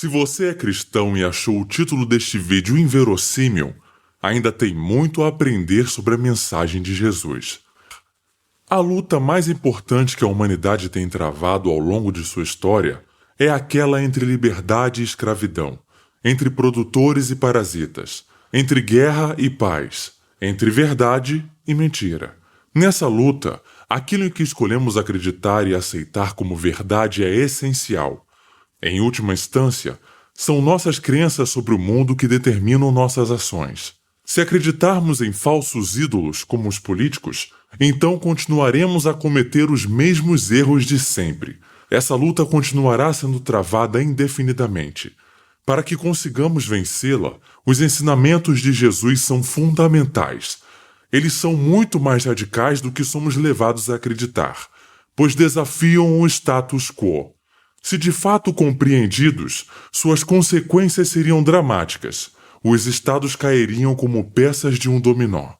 Se você é cristão e achou o título deste vídeo inverossímil, ainda tem muito a aprender sobre a mensagem de Jesus. A luta mais importante que a humanidade tem travado ao longo de sua história é aquela entre liberdade e escravidão, entre produtores e parasitas, entre guerra e paz, entre verdade e mentira. Nessa luta, aquilo em que escolhemos acreditar e aceitar como verdade é essencial. Em última instância, são nossas crenças sobre o mundo que determinam nossas ações. Se acreditarmos em falsos ídolos como os políticos, então continuaremos a cometer os mesmos erros de sempre. Essa luta continuará sendo travada indefinidamente. Para que consigamos vencê-la, os ensinamentos de Jesus são fundamentais. Eles são muito mais radicais do que somos levados a acreditar, pois desafiam o status quo. Se de fato compreendidos, suas consequências seriam dramáticas. Os estados cairiam como peças de um dominó.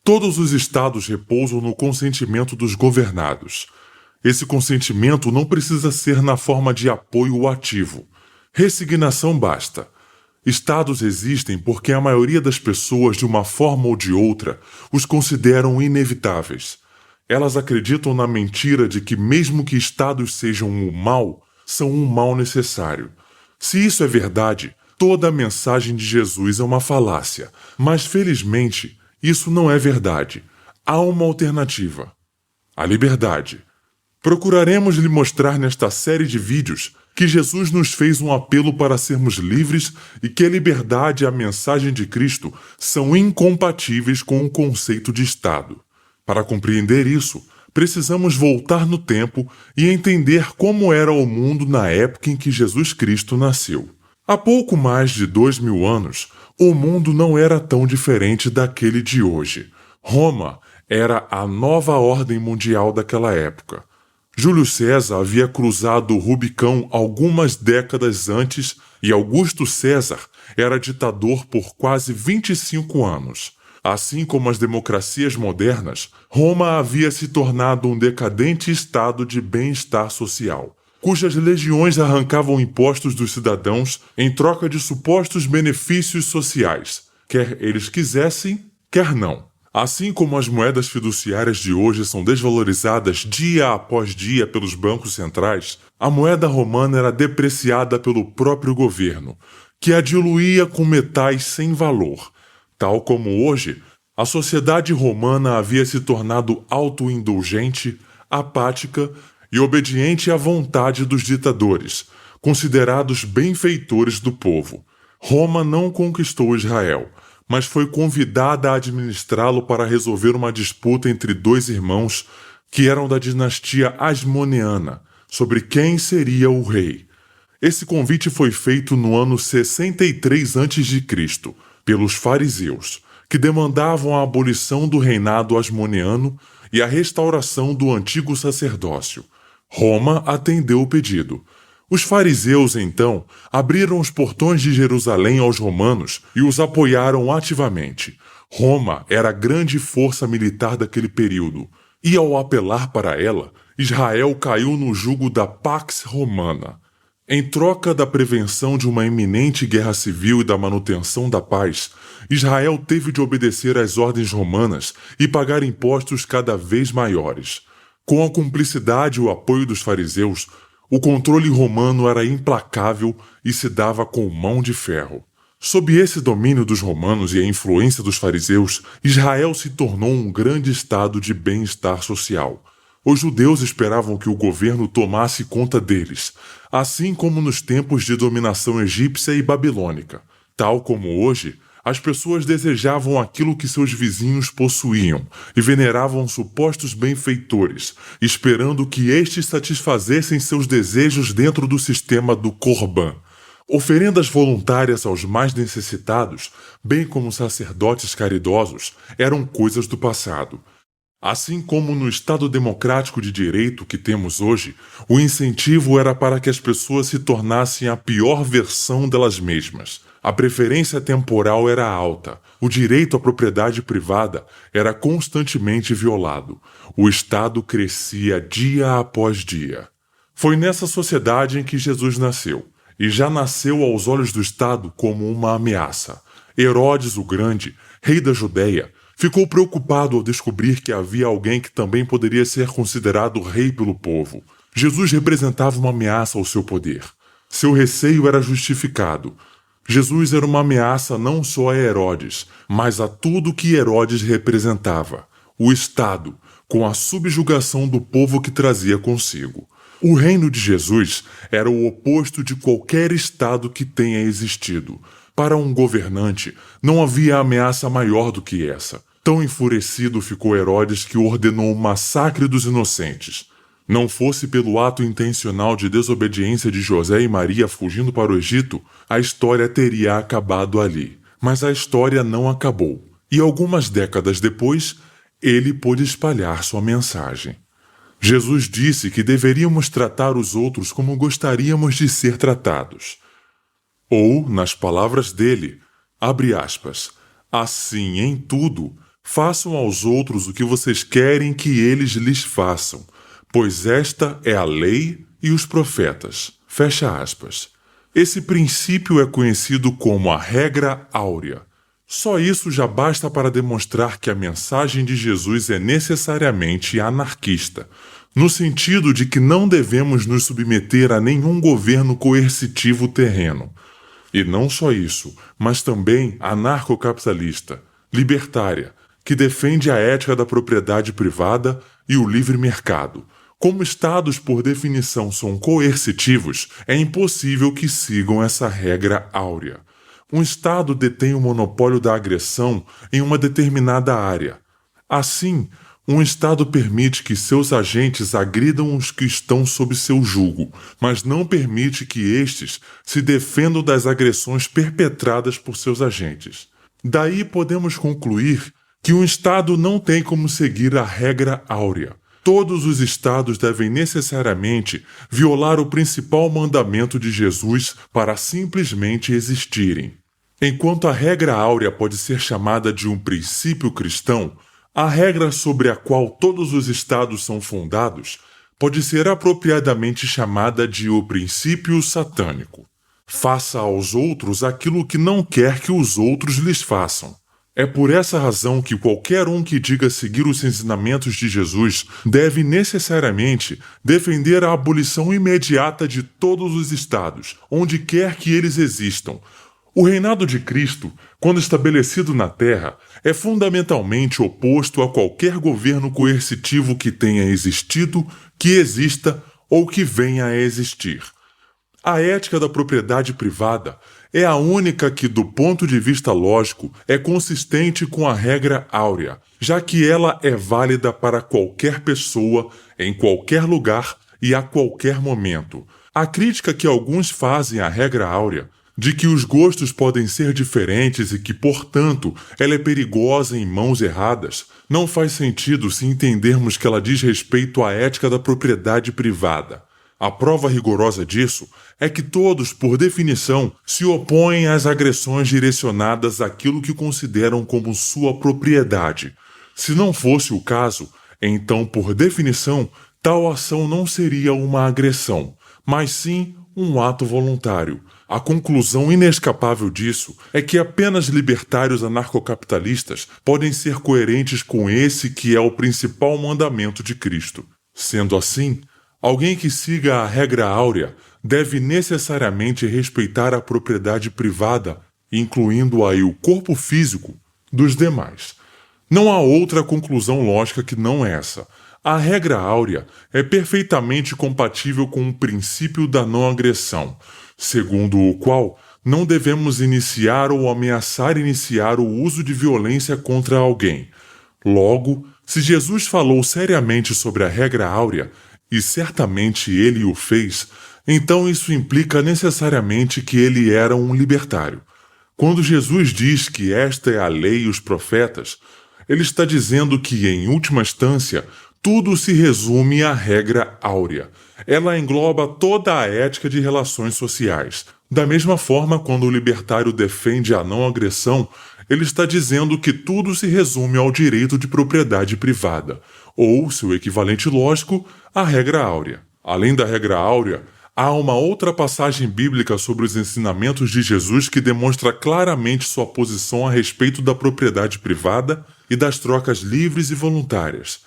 Todos os estados repousam no consentimento dos governados. Esse consentimento não precisa ser na forma de apoio ativo. Resignação basta. Estados existem porque a maioria das pessoas, de uma forma ou de outra, os consideram inevitáveis. Elas acreditam na mentira de que, mesmo que estados sejam um mal, são um mal necessário. Se isso é verdade, toda a mensagem de Jesus é uma falácia, mas felizmente isso não é verdade. Há uma alternativa: a liberdade. Procuraremos lhe mostrar nesta série de vídeos que Jesus nos fez um apelo para sermos livres e que a liberdade e a mensagem de Cristo são incompatíveis com o conceito de Estado. Para compreender isso, precisamos voltar no tempo e entender como era o mundo na época em que Jesus Cristo nasceu. Há pouco mais de 2000 anos, o mundo não era tão diferente daquele de hoje. Roma era a nova ordem mundial daquela época. Júlio César havia cruzado o Rubicão algumas décadas antes e Augusto César era ditador por quase 25 anos. Assim como as democracias modernas, Roma havia se tornado um decadente estado de bem-estar social, cujas legiões arrancavam impostos dos cidadãos em troca de supostos benefícios sociais, quer eles quisessem, quer não. Assim como as moedas fiduciárias de hoje são desvalorizadas dia após dia pelos bancos centrais, a moeda romana era depreciada pelo próprio governo, que a diluía com metais sem valor. Tal como hoje, a sociedade romana havia se tornado autoindulgente, apática e obediente à vontade dos ditadores, considerados benfeitores do povo. Roma não conquistou Israel, mas foi convidada a administrá-lo para resolver uma disputa entre dois irmãos que eram da dinastia Asmoneana, sobre quem seria o rei. Esse convite foi feito no ano 63 a.C., pelos fariseus, que demandavam a abolição do reinado asmoneano e a restauração do antigo sacerdócio. Roma atendeu o pedido. Os fariseus, então, abriram os portões de Jerusalém aos romanos e os apoiaram ativamente. Roma era a grande força militar daquele período, e ao apelar para ela, Israel caiu no jugo da Pax Romana. Em troca da prevenção de uma iminente guerra civil e da manutenção da paz, Israel teve de obedecer às ordens romanas e pagar impostos cada vez maiores. Com a cumplicidade e o apoio dos fariseus, o controle romano era implacável e se dava com mão de ferro. Sob esse domínio dos romanos e a influência dos fariseus, Israel se tornou um grande estado de bem-estar social. Os judeus esperavam que o governo tomasse conta deles, assim como nos tempos de dominação egípcia e babilônica. Tal como hoje, as pessoas desejavam aquilo que seus vizinhos possuíam e veneravam supostos benfeitores, esperando que estes satisfazessem seus desejos dentro do sistema do Corban. Oferendas voluntárias aos mais necessitados, bem como sacerdotes caridosos, eram coisas do passado. Assim como no Estado democrático de direito que temos hoje, o incentivo era para que as pessoas se tornassem a pior versão delas mesmas. A preferência temporal era alta, o direito à propriedade privada era constantemente violado. O Estado crescia dia após dia. Foi nessa sociedade em que Jesus nasceu. e já nasceu aos olhos do Estado como uma ameaça. Herodes o Grande, rei da Judéia, ficou preocupado ao descobrir que havia alguém que também poderia ser considerado rei pelo povo. Jesus representava uma ameaça ao seu poder. Seu receio era justificado. Jesus era uma ameaça não só a Herodes, mas a tudo que Herodes representava, o Estado, com a subjugação do povo que trazia consigo. O reino de Jesus era o oposto de qualquer Estado que tenha existido. Para um governante, não havia ameaça maior do que essa. Tão enfurecido ficou Herodes que ordenou o massacre dos inocentes. Não fosse pelo ato intencional de desobediência de José e Maria fugindo para o Egito, a história teria acabado ali. Mas a história não acabou. E algumas décadas depois, ele pôde espalhar sua mensagem. Jesus disse que deveríamos tratar os outros como gostaríamos de ser tratados. Ou, nas palavras dele, abre aspas, assim em tudo, façam aos outros o que vocês querem que eles lhes façam, pois esta é a lei e os profetas. Fecha aspas. Esse princípio é conhecido como a regra áurea. Só isso já basta para demonstrar que a mensagem de Jesus é necessariamente anarquista, no sentido de que não devemos nos submeter a nenhum governo coercitivo terreno. E não só isso, mas também anarcocapitalista, libertária, que defende a ética da propriedade privada e o livre mercado. Como estados, por definição, são coercitivos, é impossível que sigam essa regra áurea. Um Estado detém o monopólio da agressão em uma determinada área. Assim, um Estado permite que seus agentes agridam os que estão sob seu jugo, mas não permite que estes se defendam das agressões perpetradas por seus agentes. Daí podemos concluir que um Estado não tem como seguir a regra áurea. Todos os Estados devem necessariamente violar o principal mandamento de Jesus para simplesmente existirem. Enquanto a regra áurea pode ser chamada de um princípio cristão, a regra sobre a qual todos os Estados são fundados pode ser apropriadamente chamada de o princípio satânico. Faça aos outros aquilo que não quer que os outros lhes façam. É por essa razão que qualquer um que diga seguir os ensinamentos de Jesus deve necessariamente defender a abolição imediata de todos os estados, onde quer que eles existam. O reinado de Cristo, quando estabelecido na Terra, é fundamentalmente oposto a qualquer governo coercitivo que tenha existido, que exista ou que venha a existir. A ética da propriedade privada é a única que, do ponto de vista lógico, é consistente com a regra áurea, já que ela é válida para qualquer pessoa, em qualquer lugar e a qualquer momento. A crítica que alguns fazem à regra áurea, de que os gostos podem ser diferentes e que, portanto, ela é perigosa em mãos erradas, não faz sentido se entendermos que ela diz respeito à ética da propriedade privada. A prova rigorosa disso é que todos, por definição, se opõem às agressões direcionadas àquilo que consideram como sua propriedade. Se não fosse o caso, então, por definição, tal ação não seria uma agressão, mas sim um ato voluntário. A conclusão inescapável disso é que apenas libertários anarcocapitalistas podem ser coerentes com esse que é o principal mandamento de Cristo. Sendo assim, alguém que siga a regra áurea deve necessariamente respeitar a propriedade privada, incluindo aí o corpo físico, dos demais. Não há outra conclusão lógica que não essa. A regra áurea é perfeitamente compatível com o princípio da não agressão, segundo o qual não devemos iniciar ou ameaçar iniciar o uso de violência contra alguém. Logo, se Jesus falou seriamente sobre a regra áurea, e certamente ele o fez, então isso implica necessariamente que ele era um libertário. Quando Jesus diz que esta é a lei e os profetas, ele está dizendo que, em última instância, tudo se resume à regra áurea. Ela engloba toda a ética de relações sociais. Da mesma forma, quando o libertário defende a não agressão, ele está dizendo que tudo se resume ao direito de propriedade privada, ou, seu equivalente lógico, a regra áurea. Além da regra áurea, Há uma outra passagem bíblica sobre os ensinamentos de Jesus que demonstra claramente sua posição a respeito da propriedade privada e das trocas livres e voluntárias.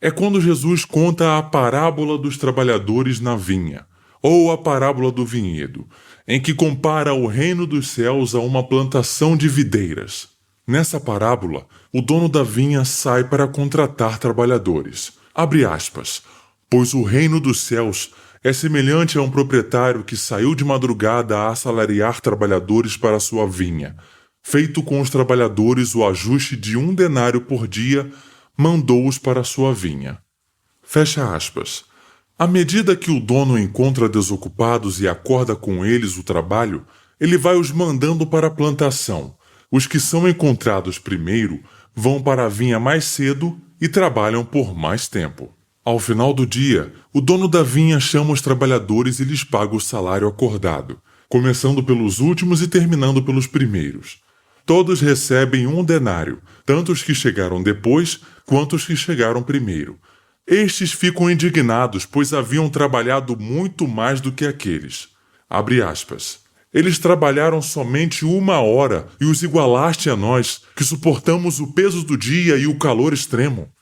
É quando Jesus conta a parábola dos trabalhadores na vinha, ou a parábola do vinhedo, em que compara o reino dos céus a uma plantação de videiras. Nessa parábola, o dono da vinha sai para contratar trabalhadores. Abre aspas, pois o reino dos céus é semelhante a um proprietário que saiu de madrugada a assalariar trabalhadores para sua vinha. Feito com os trabalhadores o ajuste de 1 denário por dia, mandou-os para sua vinha. Fecha aspas. À medida que o dono encontra desocupados e acorda com eles o trabalho, ele vai os mandando para a plantação. Os que são encontrados primeiro vão para a vinha mais cedo e trabalham por mais tempo. Ao final do dia, o dono da vinha chama os trabalhadores e lhes paga o salário acordado, começando pelos últimos e terminando pelos primeiros. Todos recebem 1 denário, tanto os que chegaram depois quanto os que chegaram primeiro. Estes ficam indignados, pois haviam trabalhado muito mais do que aqueles. Abre aspas. Eles trabalharam somente 1 hora e os igualaste a nós, que suportamos o peso do dia e o calor extremo.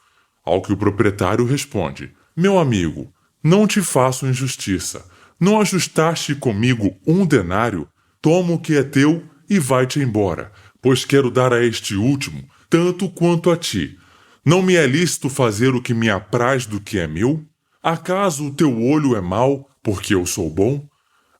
Ao que o proprietário responde, meu amigo, não te faço injustiça. Não ajustaste comigo 1 denário? Toma o que é teu e vai-te embora, pois quero dar a este último tanto quanto a ti. Não me é lícito fazer o que me apraz do que é meu? Acaso o teu olho é mau, porque eu sou bom?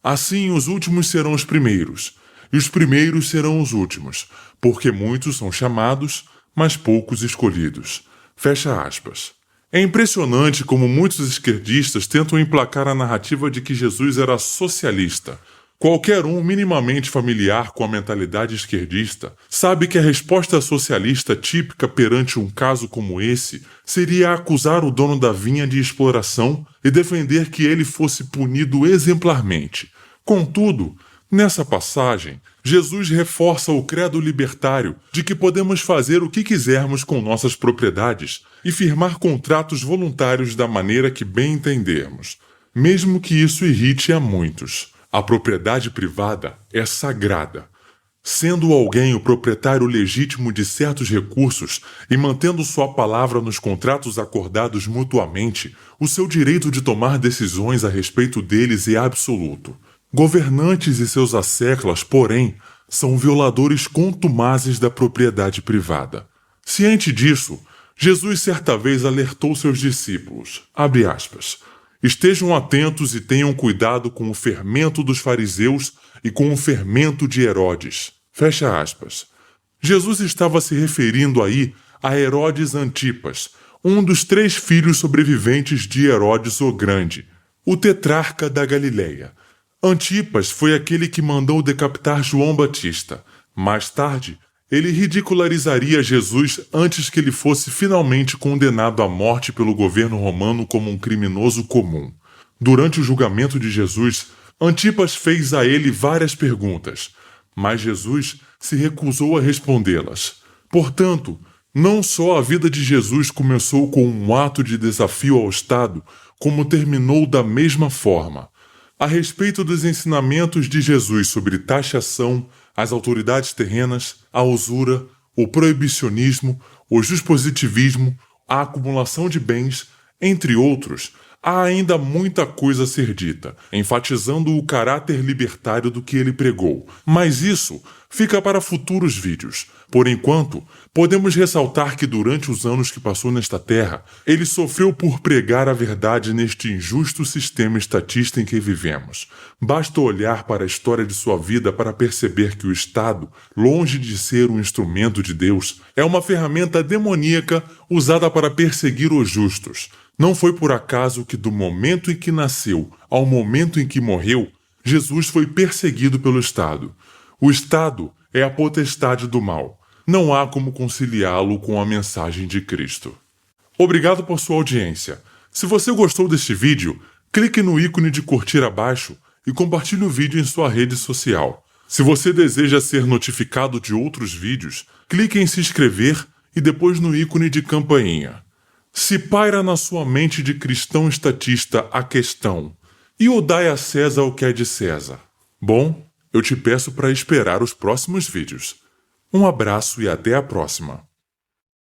Assim os últimos serão os primeiros, e os primeiros serão os últimos, porque muitos são chamados, mas poucos escolhidos. Fecha aspas. É impressionante como muitos esquerdistas tentam emplacar a narrativa de que Jesus era socialista. Qualquer um minimamente familiar com a mentalidade esquerdista sabe que a resposta socialista típica perante um caso como esse seria acusar o dono da vinha de exploração e defender que ele fosse punido exemplarmente. Contudo, nessa passagem, Jesus reforça o credo libertário de que podemos fazer o que quisermos com nossas propriedades e firmar contratos voluntários da maneira que bem entendermos, mesmo que isso irrite a muitos. A propriedade privada é sagrada. Sendo alguém o proprietário legítimo de certos recursos e mantendo sua palavra nos contratos acordados mutuamente, o seu direito de tomar decisões a respeito deles é absoluto. Governantes e seus asseclas, porém, são violadores contumazes da propriedade privada. Ciente disso, Jesus certa vez alertou seus discípulos, abre aspas, estejam atentos e tenham cuidado com o fermento dos fariseus e com o fermento de Herodes. Fecha aspas. Jesus estava se referindo aí a Herodes Antipas, um dos 3 filhos sobreviventes de Herodes o Grande, o tetrarca da Galileia. Antipas foi aquele que mandou decapitar João Batista. Mais tarde, ele ridicularizaria Jesus antes que ele fosse finalmente condenado à morte pelo governo romano como um criminoso comum. Durante o julgamento de Jesus, Antipas fez a ele várias perguntas, mas Jesus se recusou a respondê-las. Portanto, não só a vida de Jesus começou com um ato de desafio ao Estado, como terminou da mesma forma. A respeito dos ensinamentos de Jesus sobre taxação, as autoridades terrenas, a usura, o proibicionismo, o dispositivismo, a acumulação de bens, entre outros, há ainda muita coisa a ser dita, enfatizando o caráter libertário do que ele pregou. Mas isso fica para futuros vídeos. Por enquanto, podemos ressaltar que durante os anos que passou nesta terra, ele sofreu por pregar a verdade neste injusto sistema estatista em que vivemos. Basta olhar para a história de sua vida para perceber que o Estado, longe de ser um instrumento de Deus, é uma ferramenta demoníaca usada para perseguir os justos. Não foi por acaso que do momento em que nasceu ao momento em que morreu, Jesus foi perseguido pelo Estado. O Estado é a potestade do mal. Não há como conciliá-lo com a mensagem de Cristo. Obrigado por sua audiência. Se você gostou deste vídeo, clique no ícone de curtir abaixo e compartilhe o vídeo em sua rede social. Se você deseja ser notificado de outros vídeos, clique em se inscrever e depois no ícone de campainha. Se paira na sua mente de cristão estatista a questão: E o dai a César o que é de César? Bom, eu te peço para esperar os próximos vídeos. Um abraço e até a próxima.